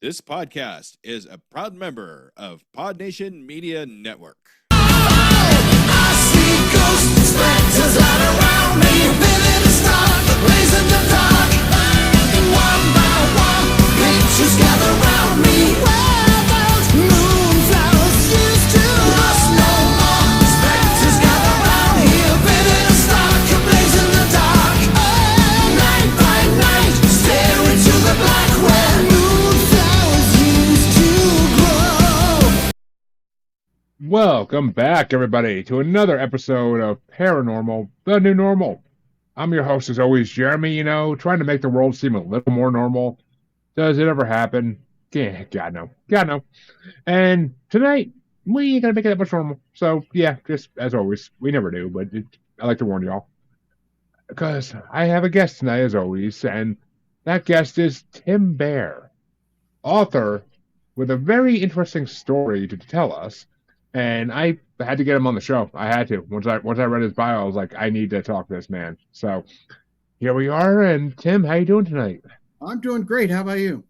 This podcast is a proud member of Pod Nation Media Network. I see ghosts, specters all around me, vivid and stark, blazing the dark. One by one, pictures gather round me. Where those moonflowers used to lost no more. Specters gather round here, vivid and stark, blazing the dark. Night by night, stare into the black where moonflowers used to grow. Welcome back, everybody, to another episode of Paranormal, the New Normal. I'm your host, as always, Jeremy, trying to make the world seem a little more normal. Does it ever happen? Yeah, God, no. God, no. And tonight, we ain't going to make it that much normal. So, yeah, just as always, we never do, but I like to warn y'all. Because I have a guest tonight, as always, and that guest is Tim Bair, author with a very interesting story to tell us. And I had to get him on the show. I had to. Once I read his bio, I was like, I need to talk to this man. So here we are. And Tim, how you doing tonight? I'm doing great. How about you?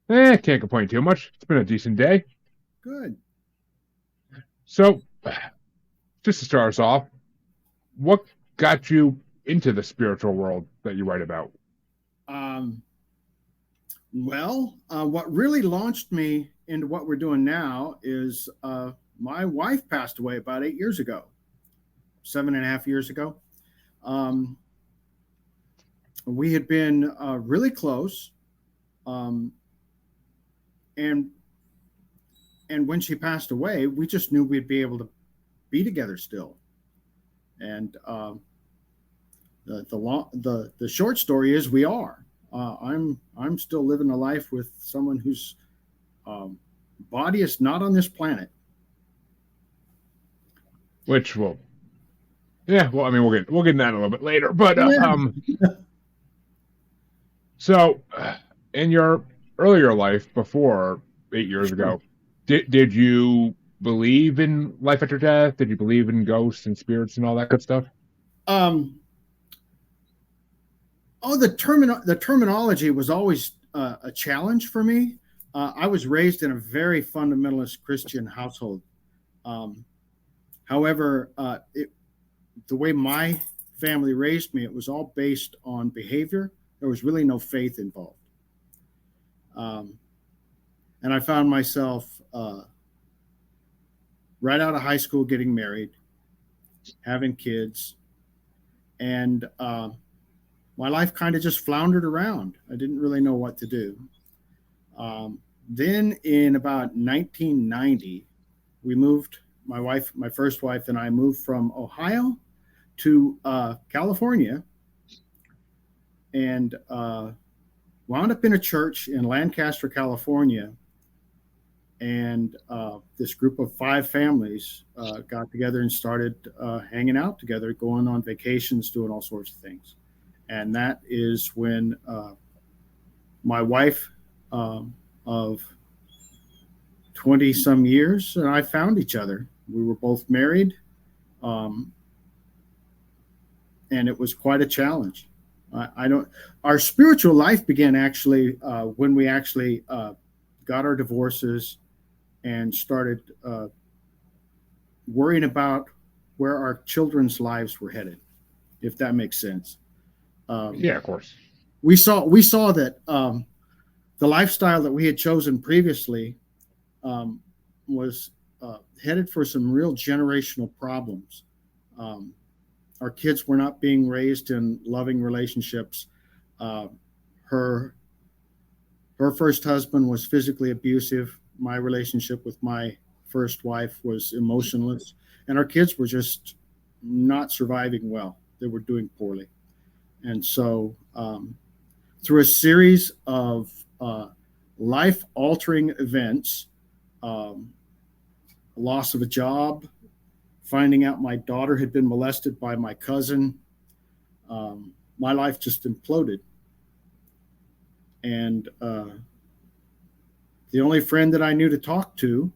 Can't complain too much. It's been a decent day. Good. So, just to start us off, what got you into the spiritual world that you write about? What really launched me into what we're doing now is my wife passed away about 8 years ago, 7.5 years ago. We had been really close. And when she passed away, we just knew we'd be able to be together still. And the short story is we are. I'm still living a life with someone whose body is not on this planet. Which will, yeah. Well, I mean, we'll get into that a little bit later. But so, in your earlier life, before 8 years ago, did you believe in life after death? Did you believe in ghosts and spirits and all that good stuff? The terminology was always a challenge for me. I was raised in a very fundamentalist Christian household. However, the way my family raised me, it was all based on behavior. There was really no faith involved. And I found myself right out of high school getting married, having kids, and my life kind of just floundered around. I didn't really know what to do. Then in about 1990, we moved, my first wife and I moved from Ohio to California, and wound up in a church in Lancaster, California. And this group of 5 families got together and started hanging out together, going on vacations, doing all sorts of things. And that is when my wife of 20 some years and I found each other. We were both married, and it was quite a challenge. Our spiritual life began actually when we actually got our divorces and started worrying about where our children's lives were headed, if that makes sense. Yeah, of course. We saw that the lifestyle that we had chosen previously was headed for some real generational problems. Our kids were not being raised in loving relationships. Her first husband was physically abusive. My relationship with my first wife was emotionless, and our kids were just not surviving well. They were doing poorly. And so through a series of life-altering events, loss of a job, finding out my daughter had been molested by my cousin, my life just imploded. And the only friend that I knew to talk to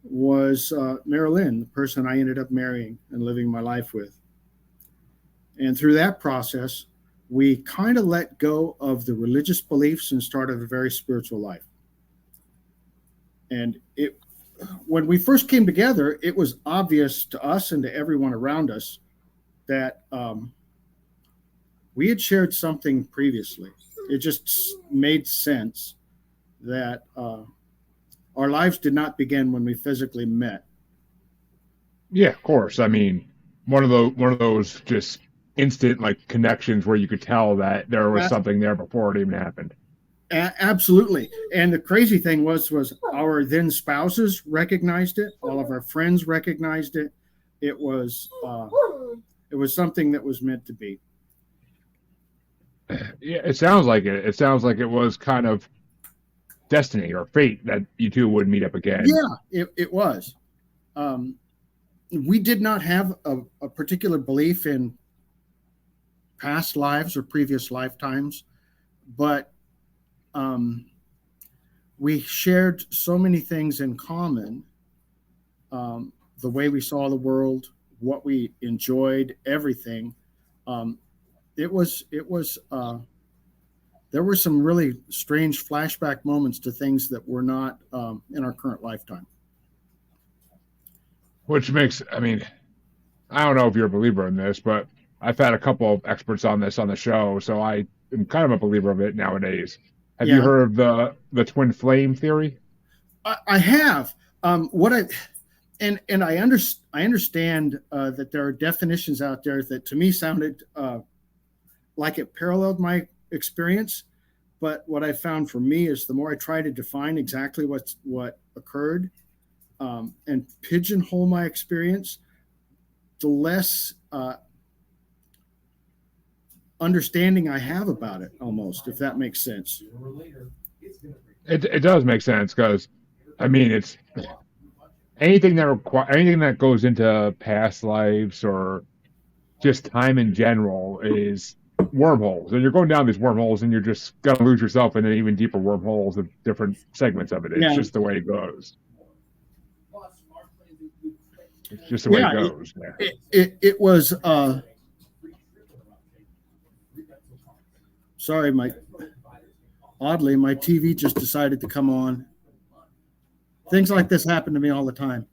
was Marilyn, the person I ended up marrying and living my life with. And through that process, we kind of let go of the religious beliefs and started a very spiritual life. And when we first came together, it was obvious to us and to everyone around us that we had shared something previously. It just made sense that our lives did not begin when we physically met. Yeah, of course. I mean, one of those just instant like connections where you could tell that there was something there before it even happened. Absolutely. And the crazy thing was our then spouses recognized it. All of our friends recognized it. It was something that was meant to be. Yeah, it sounds like it. It sounds like it was kind of destiny or fate that you two would meet up again. Yeah, it was. We did not have a particular belief in past lives or previous lifetimes, but we shared so many things in common. The way we saw the world, what we enjoyed, everything. It was there were some really strange flashback moments to things that were not in our current lifetime. Which makes, I mean, I don't know if you're a believer in this, but I've had a couple of experts on this on the show, so I am kind of a believer of it nowadays. Have you heard of the twin flame theory? I have. I understand that there are definitions out there that to me sounded like it paralleled my experience. But what I found for me is the more I try to define exactly what occurred and pigeonhole my experience, the less understanding I have about it, almost, if that makes sense. It does make sense because, I mean, it's anything that goes into past lives or just time in general is wormholes, and you're going down these wormholes, and you're just gonna lose yourself in an even deeper wormholes of different segments of it. It's just the way it goes. It's just the way it goes. It was. Sorry, oddly, my TV just decided to come on. Things like this happen to me all the time.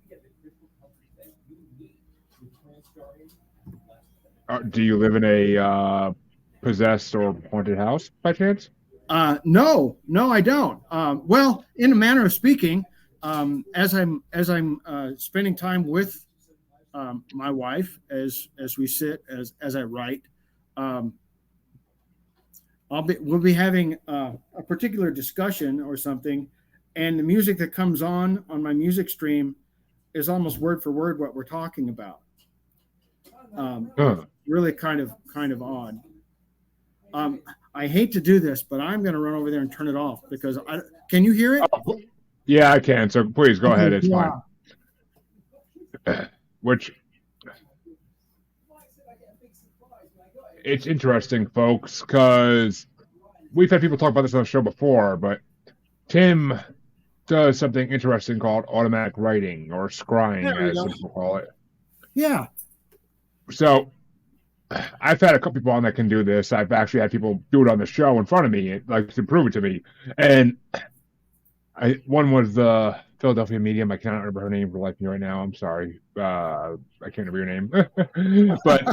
Do you live in a possessed or haunted house by chance? No, I don't. Well, in a manner of speaking, as I'm spending time with my wife as we sit as I write, we'll be having a particular discussion or something, and the music that comes on my music stream is almost word for word what we're talking about. Really kind of odd. I hate to do this, but I'm going to run over there and turn it off because can you hear it? Oh, yeah, I can. So please go ahead. It's fine. Which it's interesting, folks, because we've had people talk about this on the show before, but Tim does something interesting called automatic writing or scrying, as some people call it. Yeah. So I've had a couple people on that can do this. I've actually had people do it on the show in front of me, like to prove it to me. And one was the Philadelphia medium. I cannot remember her name for life of me right now. I'm sorry. I can't remember your name. But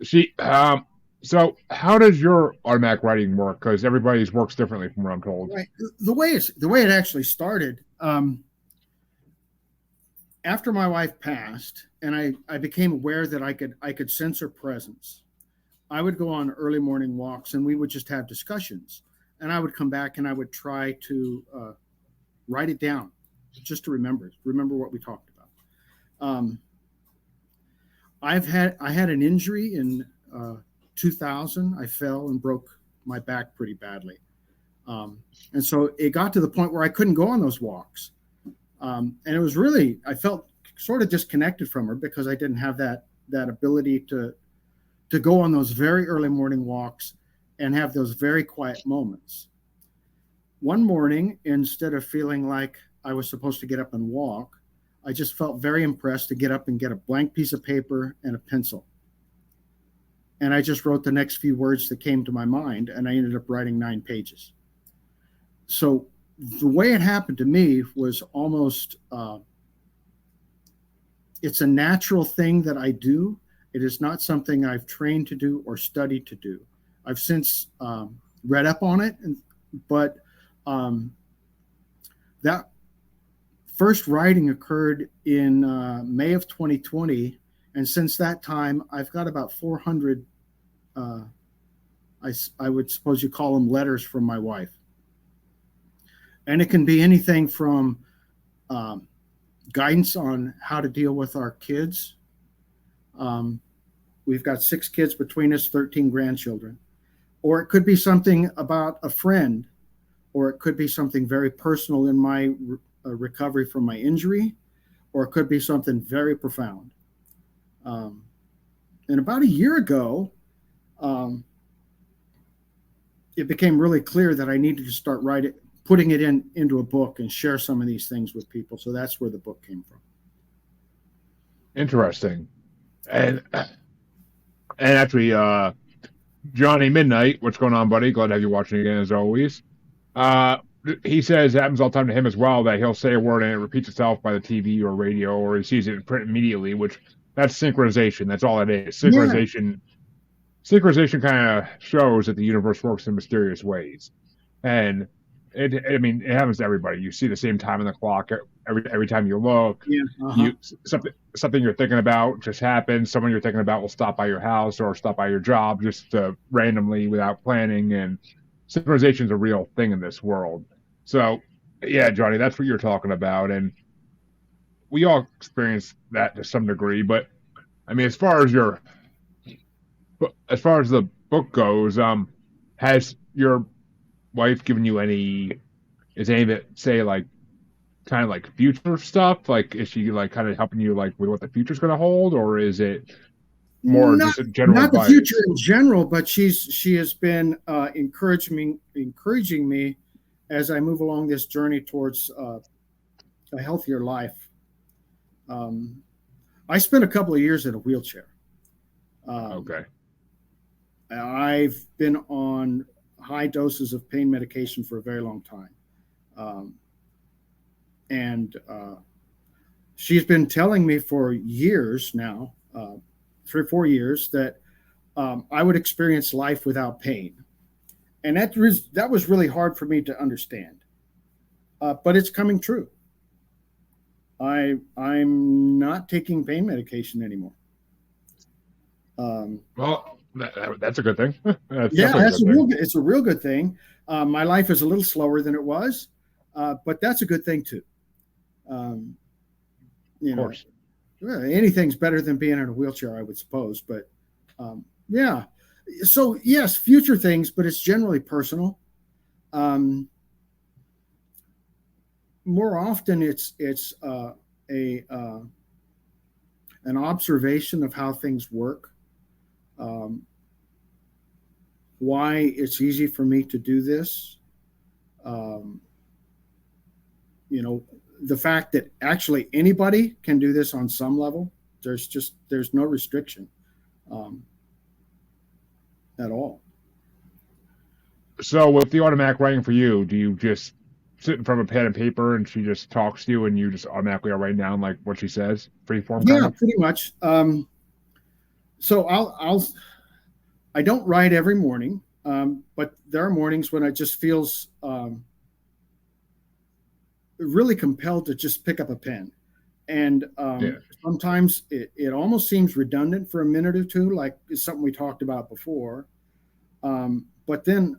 she. So how does your automatic writing work? Because everybody's works differently, from what I'm told. Right. The way it actually started. After my wife passed, and I became aware that I could sense her presence, I would go on early morning walks, and we would just have discussions. And I would come back, and I would try to write it down, just to remember what we talked about. I had an injury in 2000. I fell and broke my back pretty badly, and so it got to the point where I couldn't go on those walks. And it was really, I felt sort of disconnected from her because I didn't have that ability to go on those very early morning walks and have those very quiet moments. One morning, instead of feeling like I was supposed to get up and walk, I just felt very impressed to get up and get a blank piece of paper and a pencil. And I just wrote the next few words that came to my mind, and I ended up writing 9 pages. So the way it happened to me was almost it's a natural thing that I do. It is not something I've trained to do or studied to do. I've since read up on it, but that first writing occurred in May of 2020, and since that time, I've got about 400. I would suppose you call them letters from my wife, and it can be anything from guidance on how to deal with our kids. We've got 6 kids between us, 13 grandchildren. Or it could be something about a friend, or it could be something very personal in my recovery from my injury, or it could be something very profound. And about a year ago, it became really clear that I needed to start putting it into a book and share some of these things with people. So that's where the book came from. Interesting. And actually, Johnny Midnight, what's going on, buddy? Glad to have you watching again as always. He says it happens all the time to him as well, that he'll say a word and it repeats itself by the TV or radio, or he sees it in print immediately, which that's synchronization. That's all it is. Synchronization. Yeah. Synchronization kind of shows that the universe works in mysterious ways, and it happens to everybody. You see the same time on the clock every time you look. Yeah. Uh-huh. Something you're thinking about just happens. Someone you're thinking about will stop by your house or stop by your job just randomly without planning. And synchronization is a real thing in this world. So, yeah, Johnny, that's what you're talking about, and we all experience that to some degree. But I mean, as far as the book goes, has your wife given you any of it say like kind of like future stuff? Like, is she like kind of helping you like with what the future's going to hold, or is it more just a general not advice? The future in general, but she has been encouraging me as I move along this journey towards a healthier life. I spent a couple of years in a wheelchair. Okay. I've been on high doses of pain medication for a very long time. And she's been telling me for years now, 3 or 4 years, that I would experience life without pain. And that was really hard for me to understand. But it's coming true. I'm not taking pain medication anymore. Well, that's a good thing. It's a real good thing. My life is a little slower than it was, but that's a good thing too. Of course. Anything's better than being in a wheelchair, I would suppose. But yeah. So yes, future things, but it's generally personal. More often, it's an observation of how things work. Why it's easy for me to do this. The fact that actually anybody can do this on some level. There's no restriction at all. So with the automatic writing for you, do you just sit in front of a pen and paper and she just talks to you and you just automatically are writing down like what she says? Freeform? Yeah, pretty much. So I don't write every morning, but there are mornings when I just feels really compelled to just pick up a pen. And sometimes it almost seems redundant for a minute or two, like it's something we talked about before. But then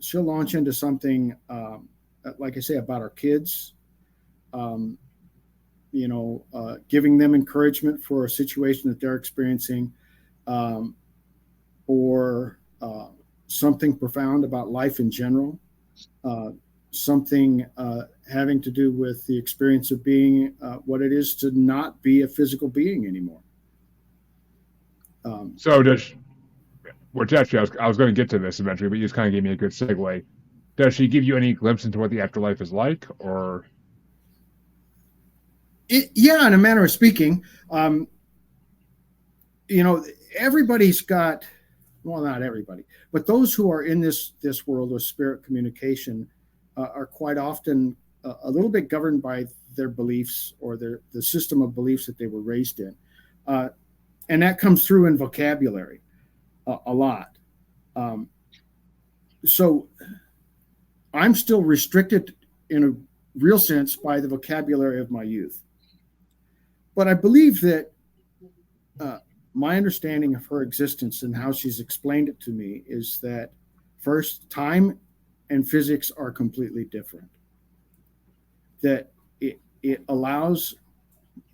she'll launch into something, like I say, about our kids, giving them encouragement for a situation that they're experiencing, or something profound about life in general, something having to do with the experience of being what it is to not be a physical being anymore. Which actually, I was going to get to this eventually, but you just kind of gave me a good segue. Does she give you any glimpse into what the afterlife is like, or? Yeah, in a manner of speaking. Everybody's got, well, not everybody, but those who are in this world of spirit communication are quite often a little bit governed by their beliefs or the system of beliefs that they were raised in. And that comes through in vocabulary a lot. So I'm still restricted in a real sense by the vocabulary of my youth. But I believe that my understanding of her existence and how she's explained it to me is that first, time and physics are completely different. That it allows,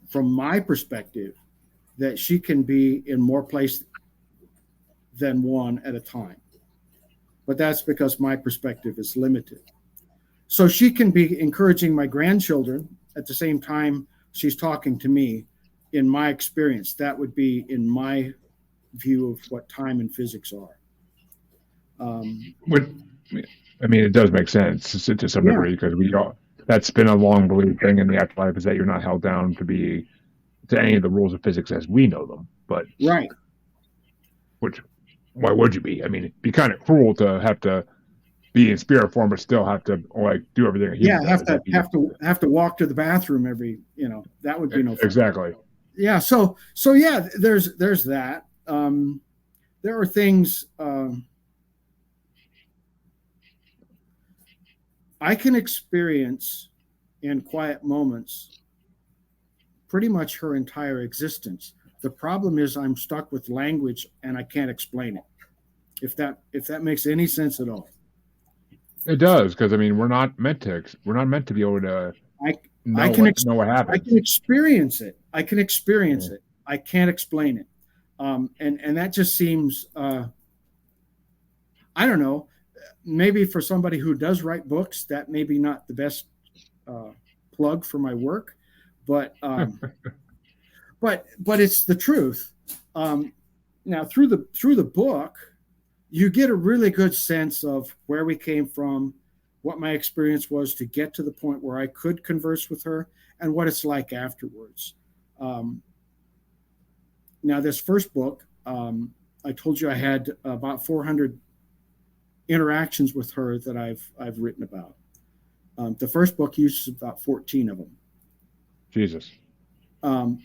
from my perspective, that she can be in more places than one at a time. But that's because my perspective is limited. So she can be encouraging my grandchildren at the same time she's talking to me. In my experience, that would be in my view of what time and physics are. I mean, it does make sense to some degree, because that's been a long belief thing in the afterlife, is that you're not held down to any of the rules of physics as we know them. But right, which, why would you be? I mean, it'd be kind of cruel to have to be in spirit form but still have to like do everything a human does. have to walk to the bathroom every, that would be no fun. Exactly. Yeah. So yeah, there's that. There are things I can experience in quiet moments pretty much her entire existence. The problem is I'm stuck with language and I can't explain it. If that makes any sense at all. It does, because I mean we're not meant to be able to know what happens. I can experience it. I can't explain it. And that just seems I don't know. Maybe for somebody who does write books, that may be not the best plug for my work, but but it's the truth. Now through the book, you get a really good sense of where we came from, what my experience was to get to the point where I could converse with her, and what it's like afterwards. Now this first book, I told you I had about 400 interactions with her that I've written about. The first book uses about 14 of them. Jesus. And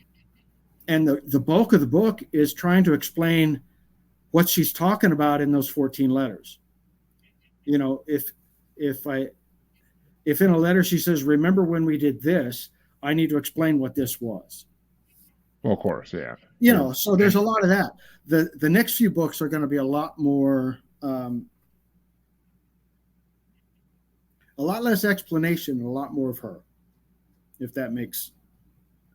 the bulk of the book is trying to explain what she's talking about in those 14 letters. If in a letter she says, "Remember when we did this," I need to explain what this was. Well, of course, yeah. So there's a lot of that. The next few books are going to be a lot more, a lot less explanation and a lot more of her, if that makes.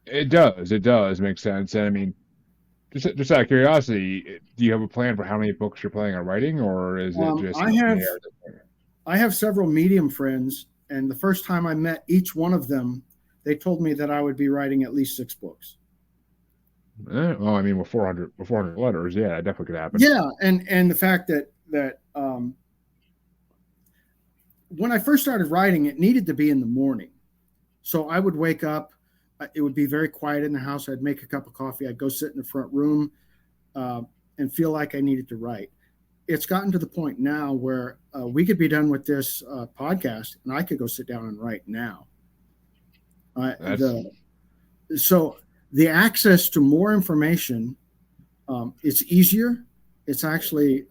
It does make sense. And I mean, just out of curiosity, do you have a plan for how many books you're planning on writing, or is it just? I have several medium friends, and the first time I met each one of them, they told me that I would be writing at least 6 books. Well, I mean, with 400 letters, yeah, that definitely could happen. Yeah, and the fact that when I first started writing, it needed to be in the morning, so I would wake up. It would be very quiet in the house. I'd make a cup of coffee. I'd go sit in the front room and feel like I needed to write. It's gotten to the point now where we could be done with this podcast, and I could go sit down and write now. So the access to more information, it's easier. It's actually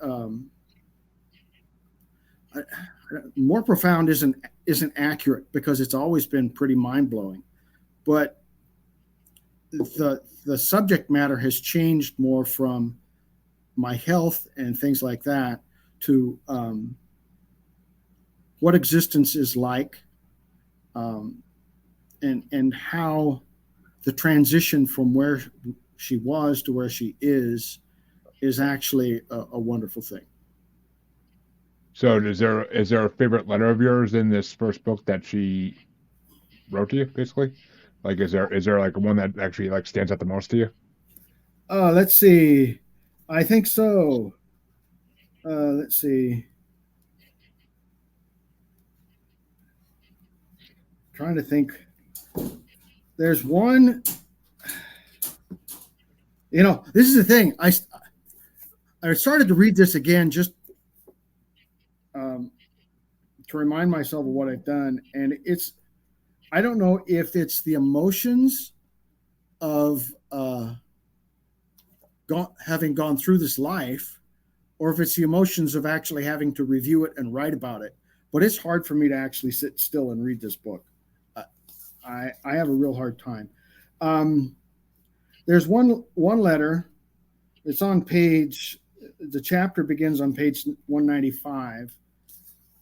more profound. Isn't accurate, because it's always been pretty mind blowing. But the subject matter has changed more from my health and things like that to what existence is like, and how the transition from where she was to where she is actually a wonderful thing. So is there a favorite letter of yours in this first book that she wrote to you, basically? Like, is there like one that actually like stands out the most to you? Let's see. I think so. Let's see. Trying to think. There's one. This is the thing. I started to read this again just to remind myself of what I've done. And I don't know if it's the emotions of having gone through this life, or if it's the emotions of actually having to review it and write about it. But it's hard for me to actually sit still and read this book. I have a real hard time. There's one letter. It's on the chapter begins on page 195,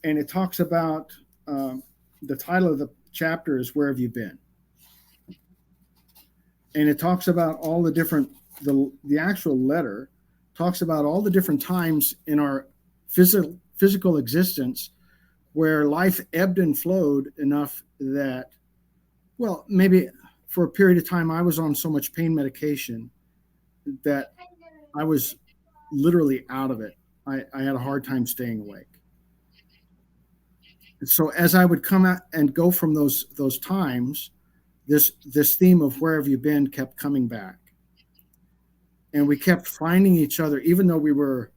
and it talks about the title of the chapter is "Where Have You Been?" And it talks about all the different, the actual letter talks about all the different times in our physical existence where life ebbed and flowed enough that, well, maybe for a period of time I was on so much pain medication that I was literally out of it. I had a hard time staying awake. So as I would come out and go from those times, this theme of where have you been kept coming back. And we kept finding each other, even though we were,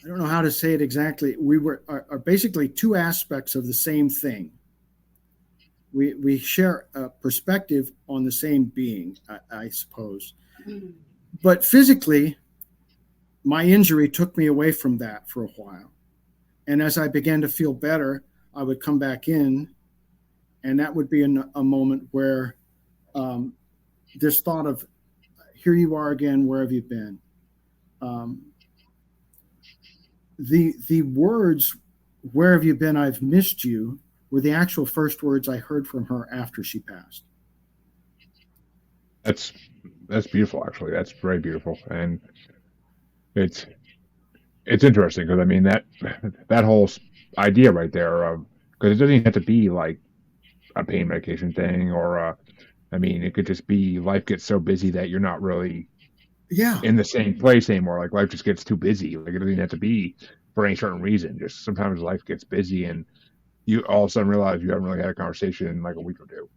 I don't know how to say it exactly. We are basically two aspects of the same thing. We share a perspective on the same being, I suppose. But physically, my injury took me away from that for a while. And as I began to feel better, I would come back in, and that would be a moment where this thought of, here you are again, where have you been? The words, where have you been, I've missed you, were the actual first words I heard from her after she passed. That's beautiful, actually. That's very beautiful. And it's interesting because, I mean, that whole idea right there, because it doesn't even have to be like a pain medication thing, or I mean, it could just be life gets so busy that you're not really in the same place anymore. Like life just gets too busy. Like it doesn't even have to be for any certain reason. Just sometimes life gets busy and you all of a sudden realize you haven't really had a conversation in like a week or two.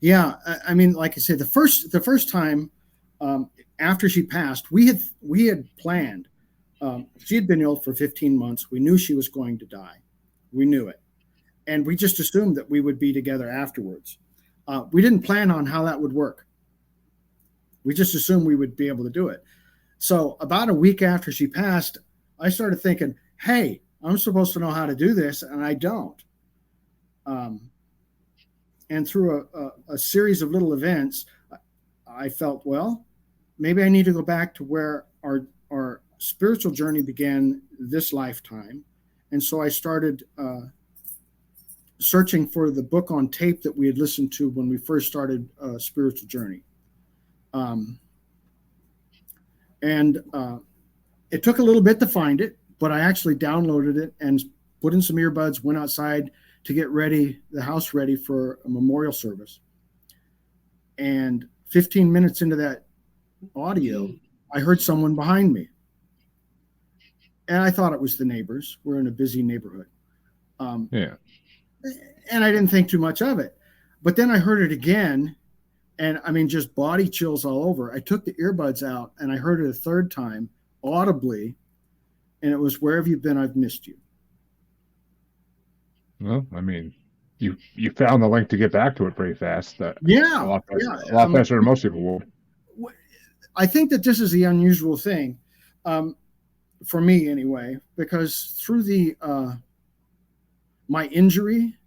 Yeah, I mean, like I said, the first time after she passed, we had planned. She had been ill for 15 months. We knew she was going to die. We knew it, and we just assumed that we would be together afterwards. We didn't plan on how that would work. We just assumed we would be able to do it. So about a week after she passed, I started thinking, hey, I'm supposed to know how to do this, and I don't. And through a series of little events, I felt, well, maybe I need to go back to where our spiritual journey began this lifetime. And so I started searching for the book on tape that we had listened to when we first started Spiritual Journey. And it took a little bit to find it, but I actually downloaded it and put in some earbuds, went outside to get the house ready for a memorial service. And 15 minutes into that audio, I heard someone behind me. And I thought it was the neighbors. We're in a busy neighborhood. Yeah. And I didn't think too much of it. But then I heard it again, and I mean, just body chills all over. I took the earbuds out, and I heard it a third time, audibly, and it was, where have you been? I've missed you. Well, I mean, you found the link to get back to it pretty fast. Yeah. A lot faster than most people would. I think that this is the unusual thing, for me anyway, because through my injury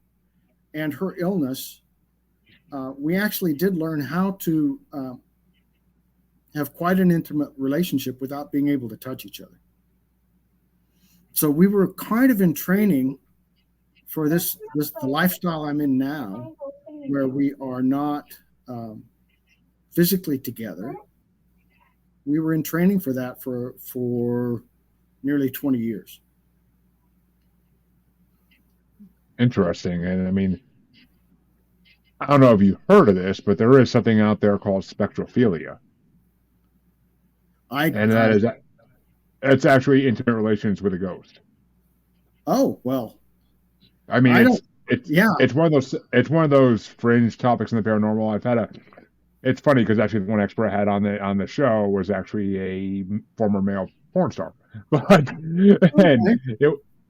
and her illness, we actually did learn how to have quite an intimate relationship without being able to touch each other. So we were kind of in training for the lifestyle I'm in now, where we are not physically together. We were in training for that for nearly 20 years. Interesting. And I mean, I don't know if you've heard of this, but there is something out there called spectrophilia. It's actually intimate relations with a ghost. Oh, well. I mean, it's one of those fringe topics in the paranormal. It's funny because actually the one expert I had on the show was actually a former male porn star. but and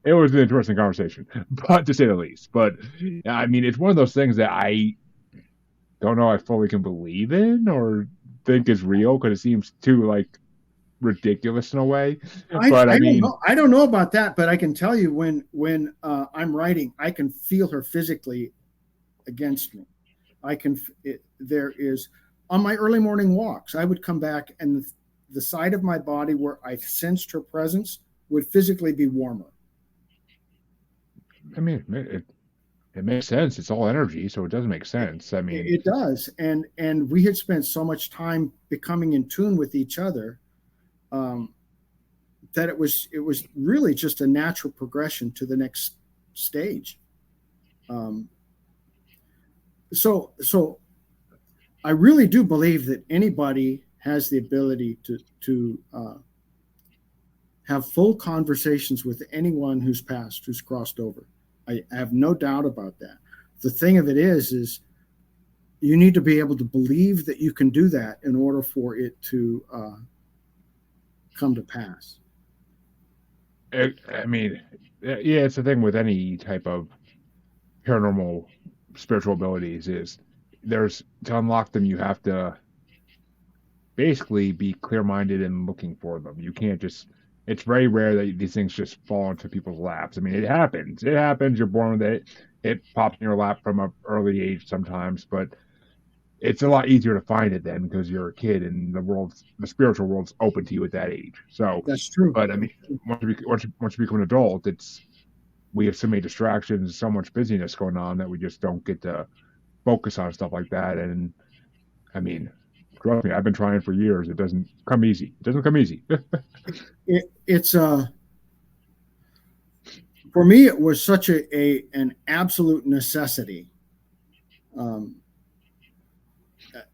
it was an interesting conversation, but to say the least. But I mean, it's one of those things that I don't know I fully can believe in or think is real because it seems too like ridiculous in a way. But I don't mean, know. I don't know about that, but I can tell you when I'm writing, I can feel her physically against me. There is on my early morning walks, I would come back and the side of my body where I sensed her presence would physically be warmer. I mean, it makes sense. It's all energy, so it does make sense. I mean, It does, and we had spent so much time becoming in tune with each other um, that it was really just a natural progression to the next stage. Um, so I really do believe that anybody has the ability to have full conversations with anyone who's passed, who's crossed over. I have no doubt about that. The thing of it is you need to be able to believe that you can do that in order for it to come to pass. I mean, yeah, it's the thing with any type of paranormal spiritual abilities is there's to unlock them you have to basically be clear-minded and looking for them. You can't just it's very rare that these things just fall into people's laps. I mean, it happens. It happens. You're born with it. It pops in your lap from an early age sometimes, but it's a lot easier to find it then because you're a kid and the spiritual world's open to you at that age. So, That's true. but I mean, once you become an adult, we have so many distractions, so much busyness going on that we just don't get to focus on stuff like that. And I mean, trust me, I've been trying for years. It doesn't come easy. It doesn't come easy. It's for me, it was such an absolute necessity. Um,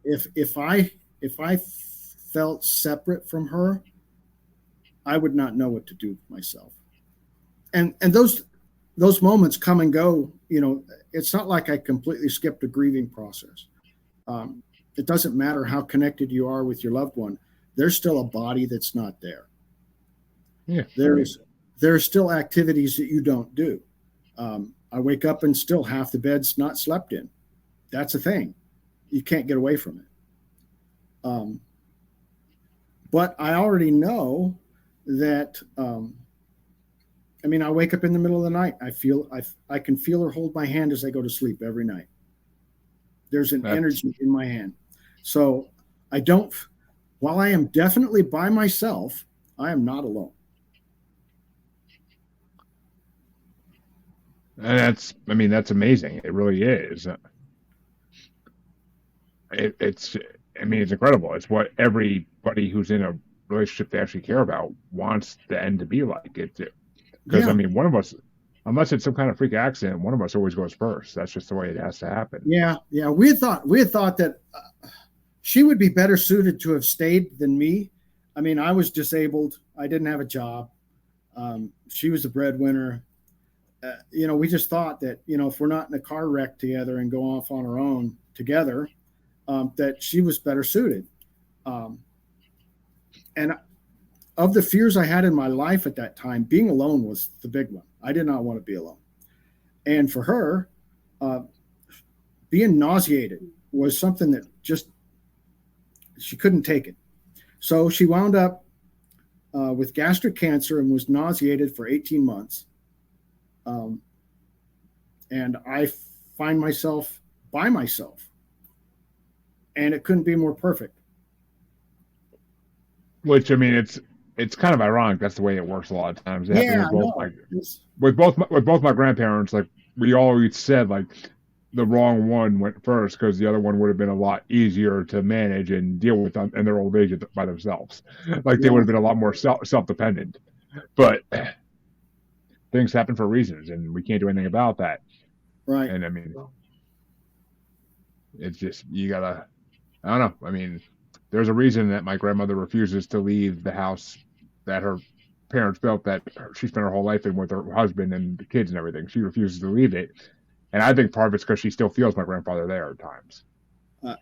if I felt separate from her, I would not know what to do with myself. And those moments come and go. You know, it's not like I completely skipped a grieving process. It doesn't matter how connected you are with your loved one. There's still a body that's not there. Yeah, There are still activities that you don't do. I wake up and still half the bed's not slept in. That's a thing. You can't get away from it. But I already know that. I mean, I wake up in the middle of the night. I can feel her hold my hand as I go to sleep every night. There's an energy in my hand. So I don't. While I am definitely by myself, I am not alone. and that's amazing. It really is. It's it's incredible. It's what everybody who's in a relationship they actually care about wants the end to be like. Because Yeah. I mean, one of us, unless it's some kind of freak accident, one of us always goes first. That's just the way it has to happen. Yeah. We had thought that she would be better suited to have stayed than me. I mean, I was disabled. I didn't have a job. She was the breadwinner. We just thought that if we're not in a car wreck together and go off on our own together, that she was better suited. And of the fears I had in my life at that time, being alone was the big one. I did not want to be alone. And for her, being nauseated was something that just she couldn't take it. So she wound up with gastric cancer and was nauseated for 18 months. And I find myself by myself. And it couldn't be more perfect. Which I mean, it's kind of ironic. That's the way it works a lot of times. It Yeah, with both my grandparents. Like we always said, like the wrong one went first because the other one would have been a lot easier to manage and deal with in their old age by themselves. Like they would have been a lot more self-dependent. But things happen for reasons, and we can't do anything about that. Right. And I mean, it's just you gotta. I don't know. I mean, there's a reason that my grandmother refuses to leave the house that her parents built that she spent her whole life in with her husband and the kids and everything. She refuses to leave it. And I think part of it's because she still feels my grandfather there at times.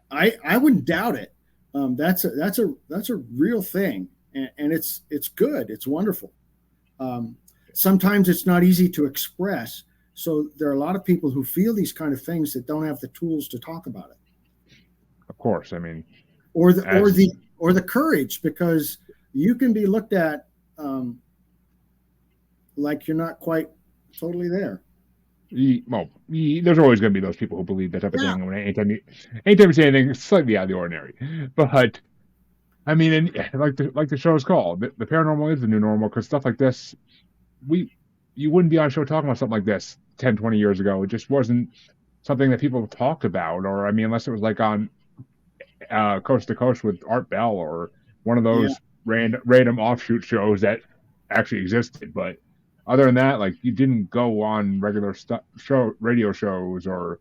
I wouldn't doubt it. That's a real thing. and it's good. It's wonderful. Sometimes it's not easy to express. So there are a lot of people who feel these kind of things that don't have the tools to talk about it, Of course, I mean, or the or as the or the courage, because you can be looked at like you're not quite totally there. there's always going to be those people who believe that type of Yeah. thing. Anytime you say anything slightly out of the ordinary, but I mean, and like the show's called, the paranormal is the new normal, because stuff like this, we you wouldn't be on a show talking about something like this 10, 20 years ago. It just wasn't something that people talked about, or I mean, unless it was like on Coast to Coast with Art Bell or one of Yeah. those random offshoot shows that actually existed. But other than that, like you didn't go on regular radio shows or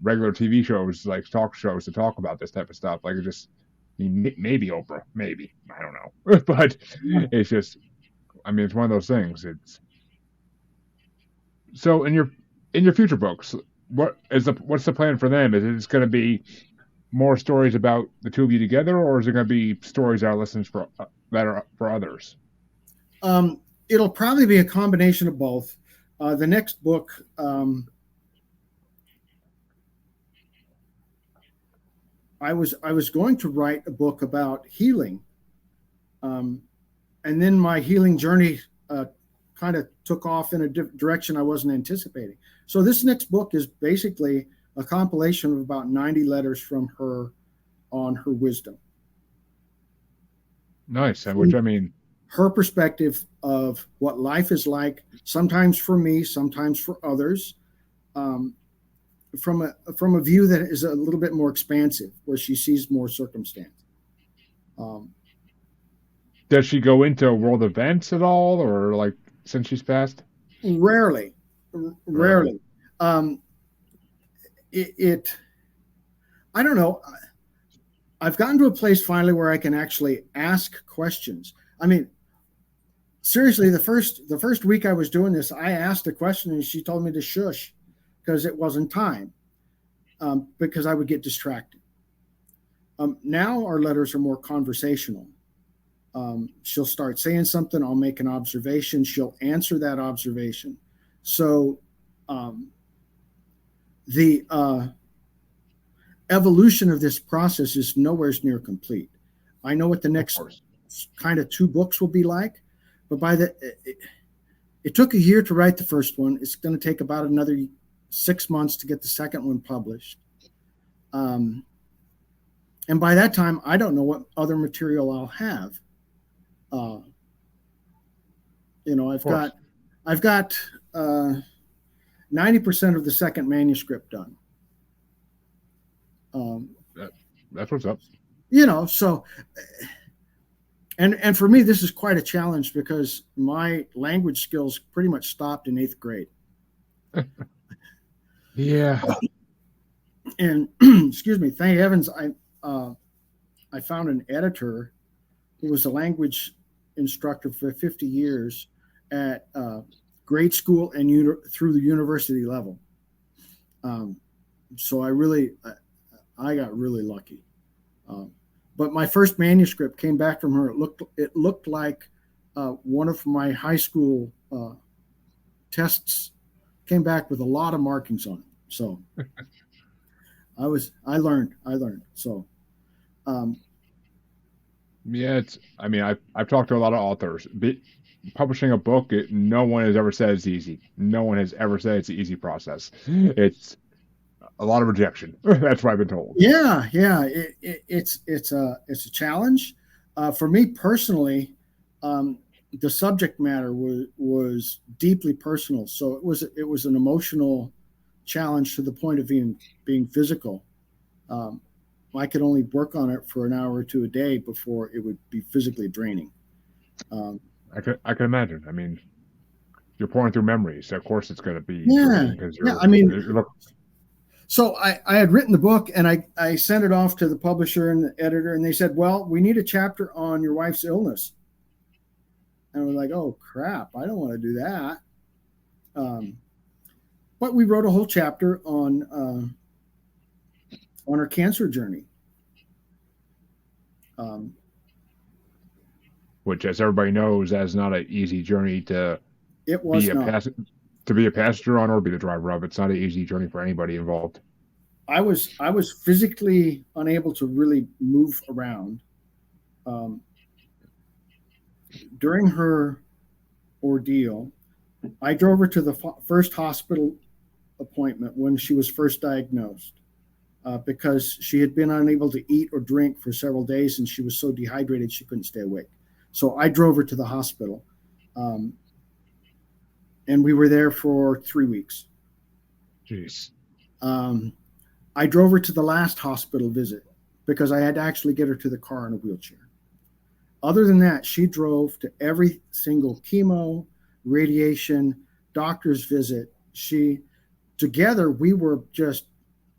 regular TV shows like talk shows to talk about this type of stuff. Like it just maybe Oprah, maybe I don't know, but it's just I mean it's one of those things. It's so in your future books, what's the plan for them? Is it just going to be more stories about the two of you together, or is it going to be stories that are lessons for that are for others? It'll probably be a combination of both. The next book, I was going to write a book about healing, and then my healing journey kind of took off in a direction I wasn't anticipating. So this next book is basically a compilation of about 90 letters from her on her wisdom. Nice, which I mean, her perspective of what life is like, sometimes for me, sometimes for others, from a view that is a little bit more expansive, where she sees more circumstance. Does she go into world events at all, or like since she's passed? Rarely. I don't know. I've gotten to a place finally where I can actually ask questions. I mean, seriously, the first week I was doing this, I asked a question and she told me to shush because it wasn't time, because I would get distracted. Now our letters are more conversational. She'll start saying something, I'll make an observation, she'll answer that observation. So the evolution of this process is nowhere near complete. I know what the next kind of 2 books will be like, but it took a year to write the first one. It's going to take about another 6 months to get the second one published. And by that time, I don't know what other material I'll have. I've got 90% of the second manuscript done. That's what's up. So, and for me, this is quite a challenge because my language skills pretty much stopped in 8th grade. Yeah. And excuse me, thank heavens, I found an editor who was a language instructor for 50 years at grade school and through the university level. So I got really lucky. But my first manuscript came back from her. It looked like one of my high school tests came back with a lot of markings on it. So I learned. So yeah, I've talked to a lot of authors. Publishing a book, no one has ever said it's easy. No one has ever said it's an easy process. It's a lot of rejection. That's what I've been told. Yeah. It's a challenge. For me personally, the subject matter was deeply personal. So it was an emotional challenge to the point of being physical. I could only work on it for an hour or 2 a day before it would be physically draining. I can imagine. I mean, you're pouring through memories. So of course, it's going to be because So I had written the book and I sent it off to the publisher and the editor, and they said, well, we need a chapter on your wife's illness. And I was like, oh, crap, I don't want to do that. But we wrote a whole chapter on her cancer journey. which, as everybody knows, that's not an easy journey to It be was a not. passenger on or be the driver of. It's not an easy journey for anybody involved. I was physically unable to really move around. Um, During her ordeal, I drove her to the first hospital appointment when she was first diagnosed, because she had been unable to eat or drink for several days and she was so dehydrated she couldn't stay awake. So I drove her to the hospital, um, and we were there for 3 weeks. Jeez. I drove her to the last hospital visit because I had to actually get her to the car in a wheelchair. Other than that, she drove to every single chemo, radiation, doctor's visit. Together, we were just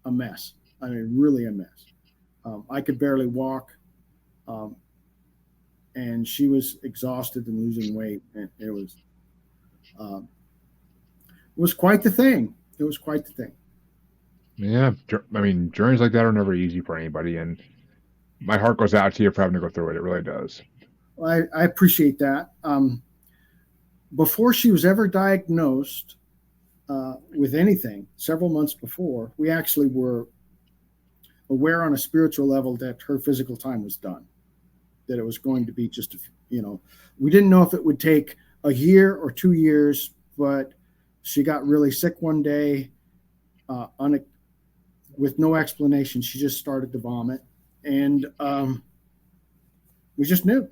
a mess. I mean, really a mess. I could barely walk, and she was exhausted and losing weight. And it was quite the thing. It was quite the thing. Yeah, I mean, journeys like that are never easy for anybody, and my heart goes out to you for having to go through it. It really does. I appreciate that. Before she was ever diagnosed with anything, several months before, we actually were aware on a spiritual level that her physical time was done, that it was going to be just, we didn't know if it would take a year or 2 years, but she got really sick one day, with no explanation. She just started to vomit, and we just knew.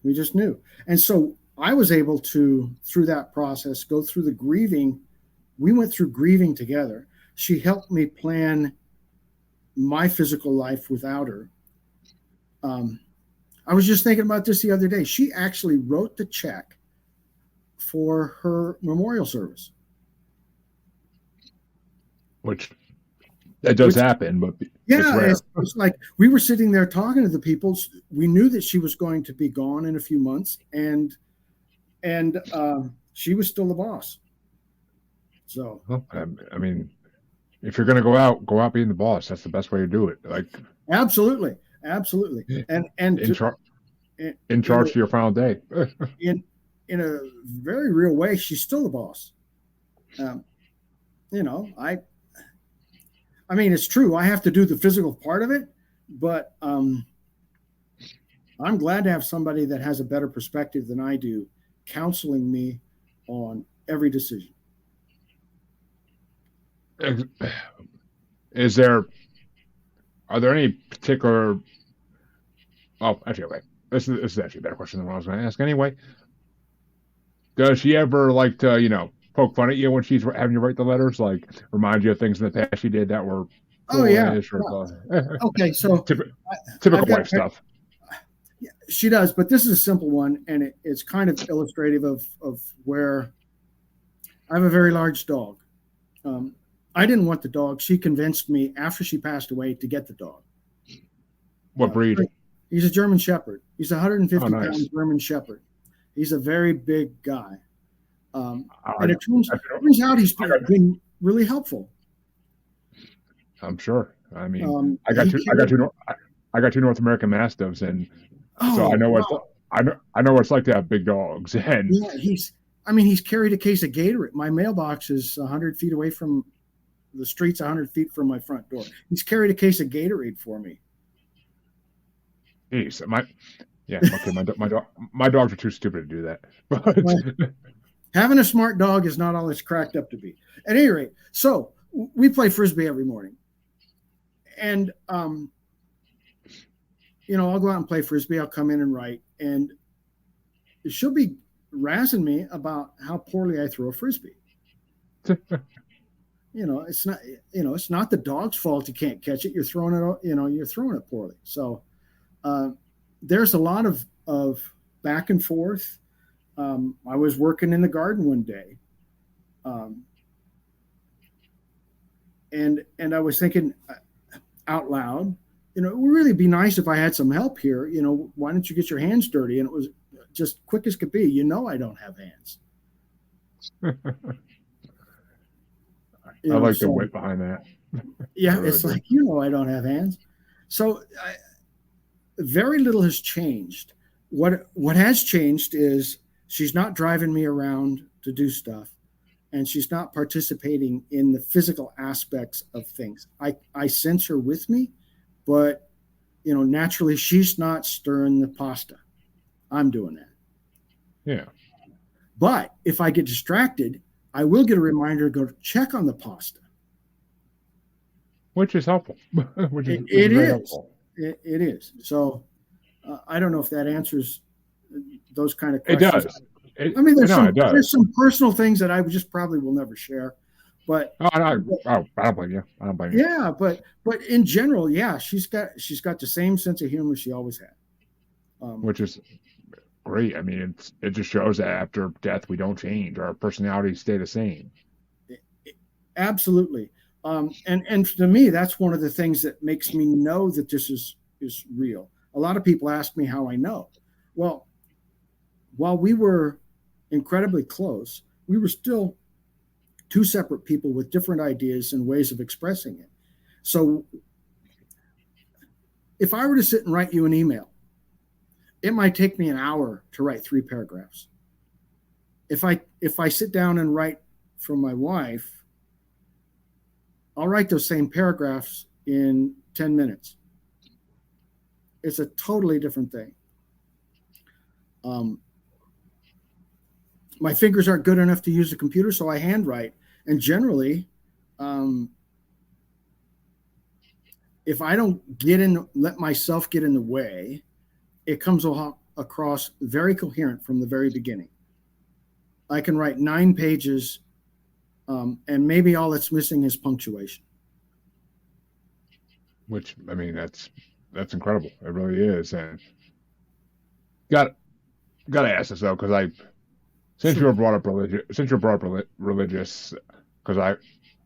We just knew. And so I was able to, through that process, go through the grieving. We went through grieving together. She helped me plan my physical life without her. I was just thinking about this the other day. She actually wrote the check for her memorial service. Which that does happen, but yeah, it's like we were sitting there talking to the people. We knew that she was going to be gone in a few months, and she was still the boss. So, well, I mean, if you're going to go out being the boss. That's the best way to do it. Like, absolutely, and in charge to your final day. in a very real way, she's still the boss. I mean, it's true. I have to do the physical part of it, but I'm glad to have somebody that has a better perspective than I do, counseling me on every decision. Are there any particular? Oh, actually, wait. This is actually a better question than what I was going to ask anyway. Does she ever like to, poke fun at you when she's having you write the letters, like remind you of things in the past she did that were okay, so typical wife stuff. She does, but this is a simple one, and it's kind of illustrative of where I have a very large dog. I didn't want the dog. She convinced me after she passed away to get the dog. What breed? He's a German Shepherd. He's a 150-pound nice. German Shepherd. He's a very big guy. And it turns out he's been really helpful. I'm sure. I mean, I got two North American Mastiffs, and so I know what it's like to have big dogs. And yeah, he's carried a case of Gatorade. My mailbox is 100 feet away from the streets, 100 feet from my front door. He's carried a case of Gatorade for me. Jeez, my dogs are too stupid to do that. But having a smart dog is not all it's cracked up to be. At any rate, so we play Frisbee every morning. And, I'll go out and play Frisbee. I'll come in and write. And she'll be razzing me about how poorly I throw a Frisbee. It's not the dog's fault you can't catch it. You're throwing it poorly. So there's a lot of back and forth. I was working in the garden one day, and I was thinking out loud, it would really be nice if I had some help here. Why don't you get your hands dirty? And it was just quick as could be. I don't have hands. I like the wit behind that. Yeah, it's like, I don't have hands. So very little has changed. what has changed is she's not driving me around to do stuff, and she's not participating in the physical aspects of things. I sense her with me, but naturally she's not stirring the pasta. I'm doing that. Yeah. But if I get distracted, I will get a reminder to go check on the pasta. Which is helpful. which is It very is. helpful. It is. So I don't know if that answers those kind of It questions. does. There's some personal things that I just probably will never share, but I don't blame you. I don't blame you. yeah, but in general, yeah, she's got the same sense of humor she always had, which is great. I mean, it just shows that after death we don't change; our personalities stay the same. Absolutely, and to me, that's one of the things that makes me know that this is real. A lot of people ask me how I know. Well, while we were incredibly close, we were still two separate people with different ideas and ways of expressing it. So if I were to sit and write you an email, it might take me an hour to write 3 paragraphs. If I sit down and write for my wife, I'll write those same paragraphs in 10 minutes. It's a totally different thing. My fingers aren't good enough to use a computer, so I handwrite. And generally, if I don't let myself get in the way, it comes across very coherent from the very beginning. I can write 9 pages, and maybe all that's missing is punctuation. Which, I mean, that's incredible. It really is. And got to ask this though, because since you were brought up religious, because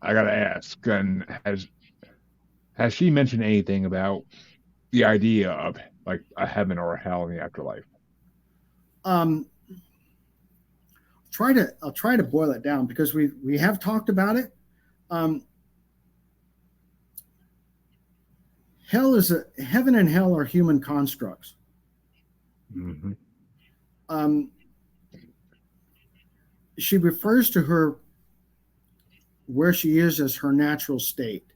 I got to ask, and has she mentioned anything about the idea of like a heaven or a hell in the afterlife? I'll try to boil it down because we have talked about it. Heaven and hell are human constructs. Mm-hmm. She refers to where she is as her natural state,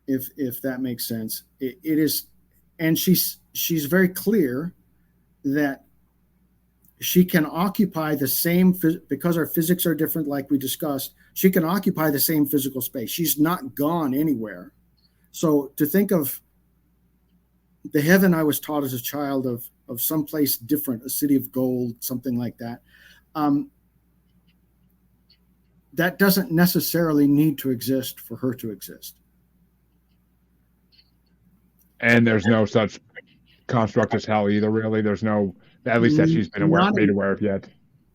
if that makes sense. It is, and she's very clear that she can occupy the same, because our physics are different, like we discussed, she can occupy the same physical space. She's not gone anywhere. So to think of the heaven I was taught as a child of someplace different, a city of gold, something like that, that doesn't necessarily need to exist for her to exist. And there's no such construct as hell either, really. There's no, at least that she's been made aware of yet.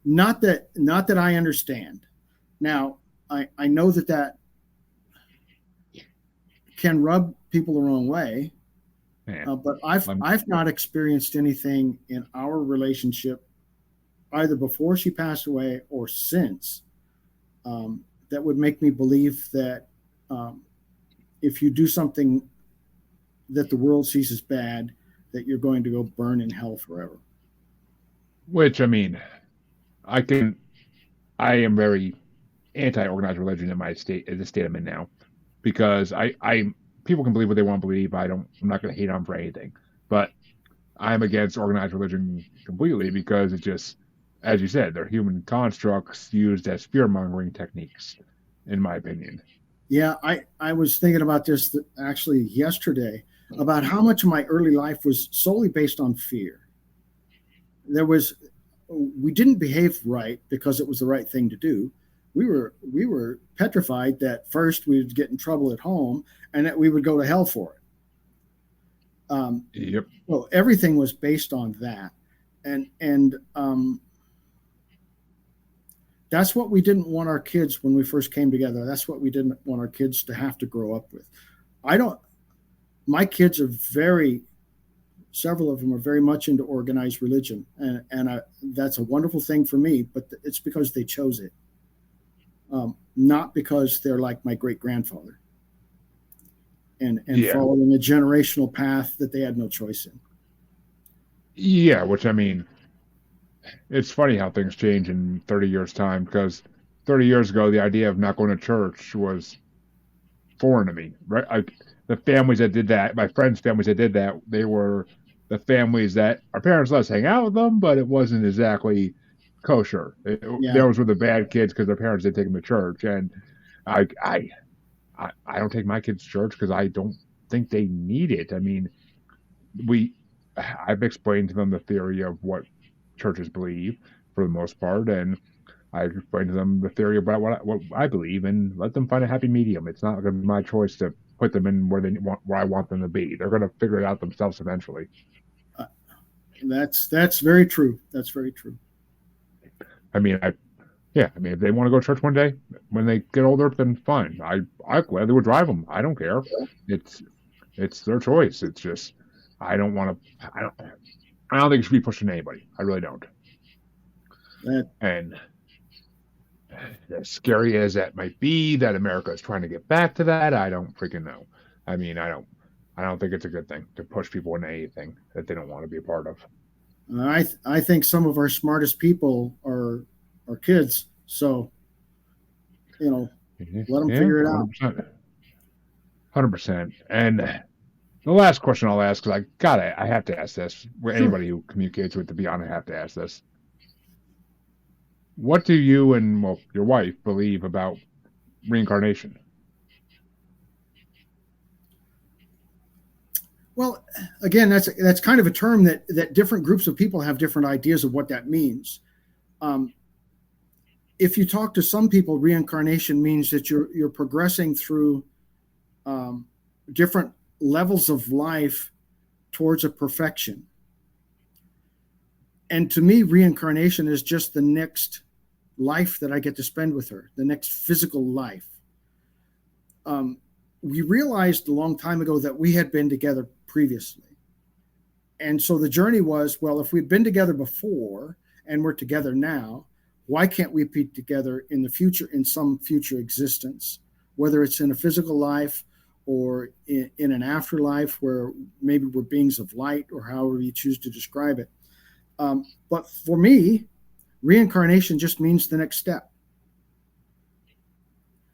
Not that I understand. Now, I know that can rub people the wrong way, but I've not experienced anything in our relationship, either before she passed away or since, that would make me believe that if you do something that the world sees as bad, that you're going to go burn in hell forever. Which, I mean, I am very anti-organized religion in the state I'm in now, because people can believe what they want to believe. I'm not going to hate on for anything, but I'm against organized religion completely because it's just, as you said, they're human constructs used as fear-mongering techniques, in my opinion. Yeah, I was thinking about this actually yesterday, about how much of my early life was solely based on fear. We didn't behave right because it was the right thing to do. We were petrified that first we would get in trouble at home and that we would go to hell for it. Yep. Well, everything was based on that, and that's what we didn't want our kids when we first came together. That's what we didn't want our kids to have to grow up with. My kids are several of them are very much into organized religion, and that's a wonderful thing for me, but it's because they chose it. Not because they're like my great-grandfather and following a generational path that they had no choice in. Yeah, which I mean, it's funny how things change in 30 years' time because 30 years ago, the idea of not going to church was foreign to me, right? Like the families that did that, my friends' families that did that, they were the families that our parents let us hang out with them, but it wasn't exactly kosher. Yeah, Those were the bad kids because their parents didn't take them to church. And I, I, I don't take my kids to church because I don't think they need it. I mean, we, I've explained to them the theory of what churches believe for the most part, and I explain to them the theory about what I believe and let them find a happy medium. It's not going to be my choice to put them in where I want them to be. They're going to figure it out themselves eventually. uh, that's very true. That's very true. I mean, I mean, if they want to go to church one day when they get older, then fine. I gladly would drive them. I don't care. It's it's their choice. It's just I don't want to. I don't think it should be pushing anybody. I really don't. That And as scary as that might be, that America is trying to get back to that, I don't freaking know. I mean, I don't think it's a good thing to push people into anything that they don't want to be a part of. I think some of our smartest people are kids. So you know, let them Yeah, figure it out. 100%. 100%. And the last question I'll ask, because I have to ask this. Where Sure. anybody who communicates with the beyond, I have to ask this. What do you and well, your wife believe about reincarnation? Well, again, that's kind of a term that different groups of people have different ideas of what that means. Um, if you talk to some people, reincarnation means that you're progressing through um, different levels of life towards a perfection. And to me, reincarnation is just the next life that I get to spend with her, the next physical life. Um, we realized a long time ago that we had been together previously. And so the journey was, well, if we've been together before and we're together now, why can't we be together in the future, in some future existence, whether it's in a physical life or in an afterlife where maybe we're beings of light or however you choose to describe it. But for me, reincarnation just means the next step.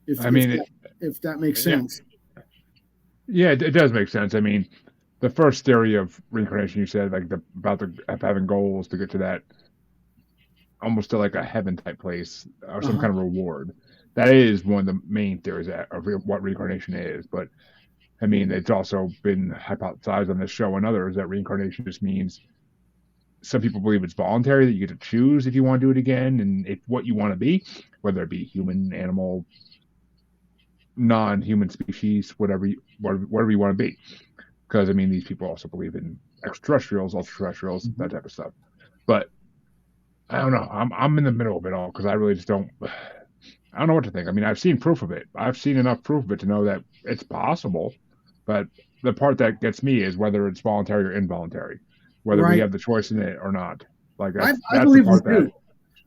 If, I if, mean, that, if that makes yeah, sense. yeah, it does make sense. I mean, the first theory of reincarnation you said, about the having goals to get to that almost to like a heaven type place or some Uh-huh. kind of reward. That is one of the main theories of what reincarnation is. But I mean, it's also been hypothesized on this show and others that reincarnation just means some people believe it's voluntary, that you get to choose if you want to do it again and if what you want to be, whether it be human, animal, non-human species, whatever you want to be. Because I mean, these people also believe in extraterrestrials, ultra-terrestrials, that type of stuff. But I don't know. I'm in the middle of it all because I really just don't. I don't know what to think. I mean, I've seen proof of it. I've seen enough proof of it to know that it's possible. But the part that gets me is whether it's voluntary or involuntary, whether we Right. have the choice in it or not. Like I that's the believe we part that. do.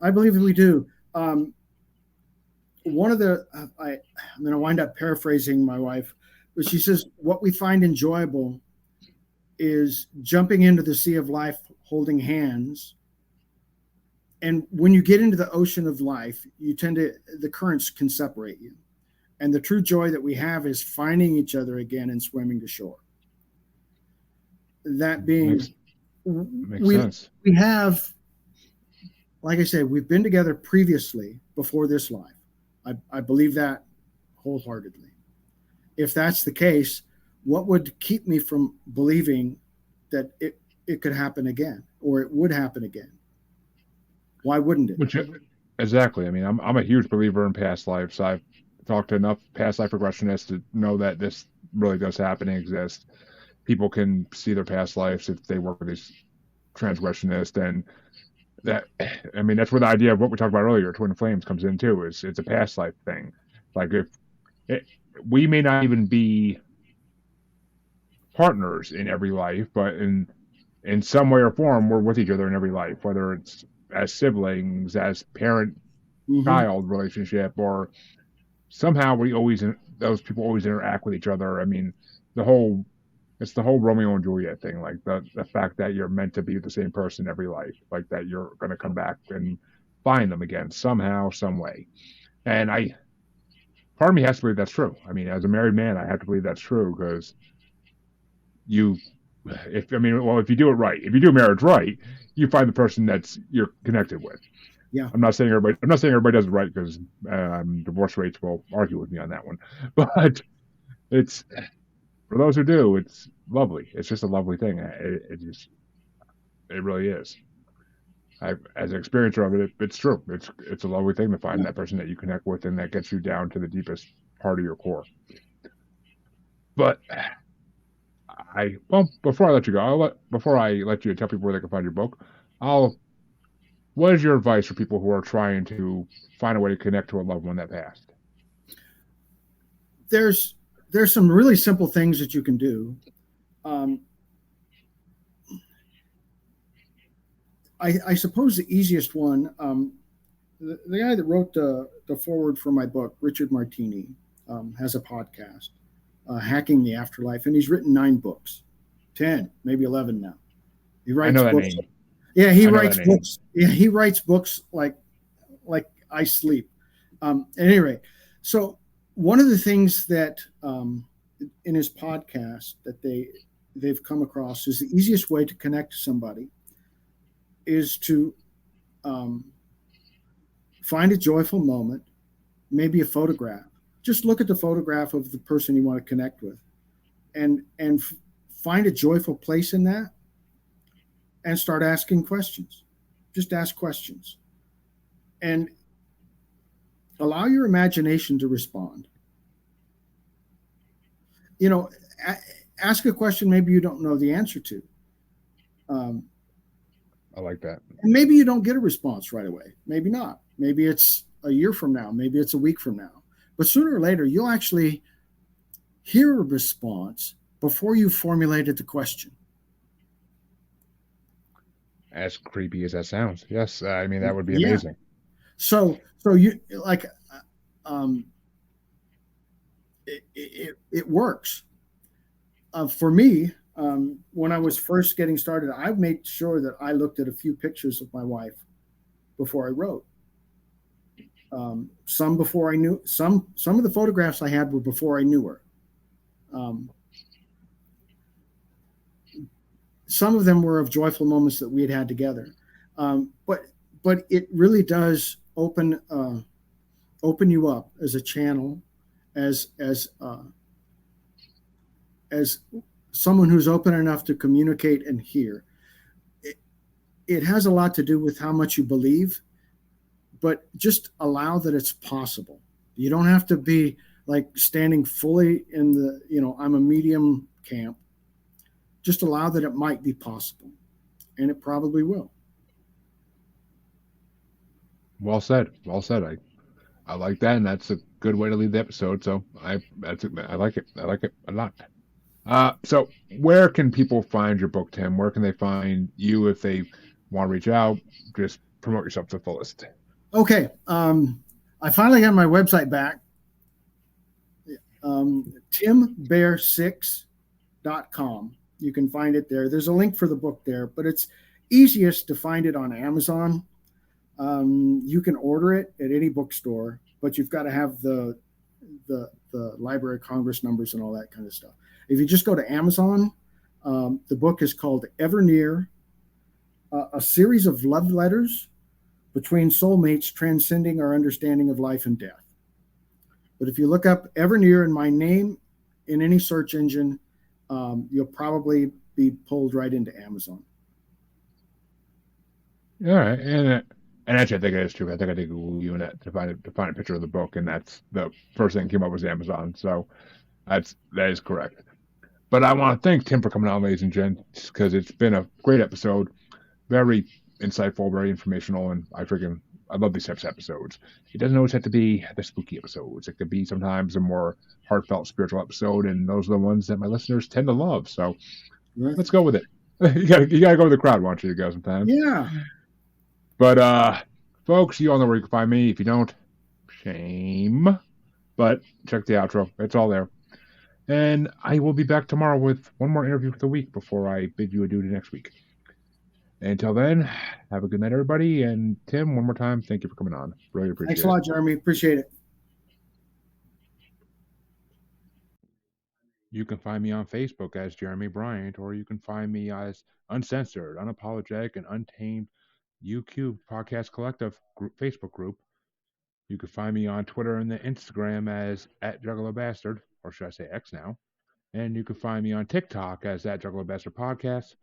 I believe we do. One of the I'm going to wind up paraphrasing my wife, but she says what we find enjoyable is jumping into the sea of life, holding hands. And when you get into the ocean of life, the currents can separate you. And the true joy that we have is finding each other again and swimming to shore. That being, Makes we sense. we have, like I said, we've been together previously before this life. I believe that wholeheartedly. If that's the case, what would keep me from believing that it could happen again or it would happen again? Why wouldn't it? Which exactly. I mean, I'm a huge believer in past lives. I've talked to enough past life regressionists to know that this really does happen and exist. People can see their past lives if they work with these transgressionists, and that I mean that's where the idea of what we talked about earlier, twin flames, comes in too. Is it's a past life thing. Like if it, we may not even be partners in every life, but in some way or form, we're with each other in every life, whether it's as siblings, as parent Mm-hmm. child relationship, or somehow those people always interact with each other. I mean, the whole It's the whole Romeo and Juliet thing, like the fact that you're meant to be the same person every life, like that you're going to come back and find them again somehow, some way. And part of me has to believe that's true. I mean, as a married man, I have to believe that's true because if you do it right, if you do marriage right, you find the person you're connected with. Yeah. I'm not saying everybody does it right because divorce rates will argue with me on that one, but it's for those who do, it's lovely. It's just a lovely thing. It really is. As an experiencer of it, it's true. It's a lovely thing to find that person that you connect with and that gets you down to the deepest part of your core. But before I let you go, before I let you tell people where they can find your book, what is your advice for people who are trying to find a way to connect to a loved one that passed? There's some really simple things that you can do. I suppose the easiest one, the guy that wrote the foreword for my book, Richard Martini, has a podcast, Hacking the Afterlife, and he's written 9 books, 10, maybe 11 now. He writes I know that books. name. Yeah, he writes books. Yeah, he writes books like I sleep. At any rate, so one of the things that in his podcast that they've come across is the easiest way to connect to somebody is to find a joyful moment, maybe a photograph. Just look at the photograph of the person you want to connect with, and find a joyful place in that, and start asking questions. Just ask questions, and allow your imagination to respond. Ask a question maybe you don't know the answer to. I like that. And maybe you don't get a response right away. Maybe not. Maybe it's a year from now. Maybe it's a week from now. But sooner or later, you'll actually hear a response before you formulated the question. As creepy as that sounds, yes, I mean that would be amazing. So you like, it works. For me, when I was first getting started, I made sure that I looked at a few pictures of my wife before I wrote. Some before I knew, some of the photographs I had were before I knew her. Some of them were of joyful moments that we had together. But it really does open you up as a channel, as someone who's open enough to communicate and hear. It has a lot to do with how much you believe, but just allow that it's possible. You don't have to be like standing fully in the, I'm a medium camp. Just allow that it might be possible, and it probably will. Well said. I like that, and that's a good way to lead the episode. So I like it. I like it a lot. So where can people find your book, Tim? Where can they find you if they want to reach out? Just promote yourself to the fullest. Okay. I finally got my website back. TimBair6.com. You can find it there. There's a link for the book there, but it's easiest to find it on Amazon. You can order it at any bookstore, but you've got to have the Library of Congress numbers and all that kind of stuff. If you just go to Amazon, the book is called Ever Near, a series of love letters between soulmates transcending our understanding of life and death. But if you look up Ever Near and my name in any search engine, you'll probably be pulled right into Amazon. All right, and actually, I think it is true. I think I did Google you and to find a picture of the book, and that's the first thing that came up was Amazon. So that is correct. But I want to thank Tim for coming on, ladies and gents, because it's been a great episode, very insightful, very informational, and I love these types of episodes. It doesn't always have to be the spooky episodes. It could be sometimes a more heartfelt spiritual episode, and those are the ones that my listeners tend to love. So let's go with it. You gotta go with the crowd, why don't you go sometimes? Yeah. But folks, you all know where you can find me. If you don't, shame. But check the outro. It's all there. And I will be back tomorrow with one more interview for the week before I bid you adieu to next week. Until then, have a good night, everybody. And Tim, one more time, thank you for coming on. Really appreciate Thanks a lot, Jeremy. Appreciate it. You can find me on Facebook as Jeremy Bryant, or you can find me as Uncensored, Unapologetic, and Untamed UQ Podcast Collective Facebook group. You can find me on Twitter and the Instagram as @JugglerBastard, or should I say X now. And you can find me on TikTok as @JugglerBastard Podcast.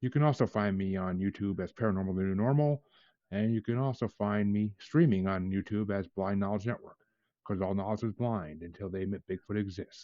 You can also find me on YouTube as Paranormal the New Normal. And you can also find me streaming on YouTube as Blind Knowledge Network, because all knowledge is blind until they admit Bigfoot exists.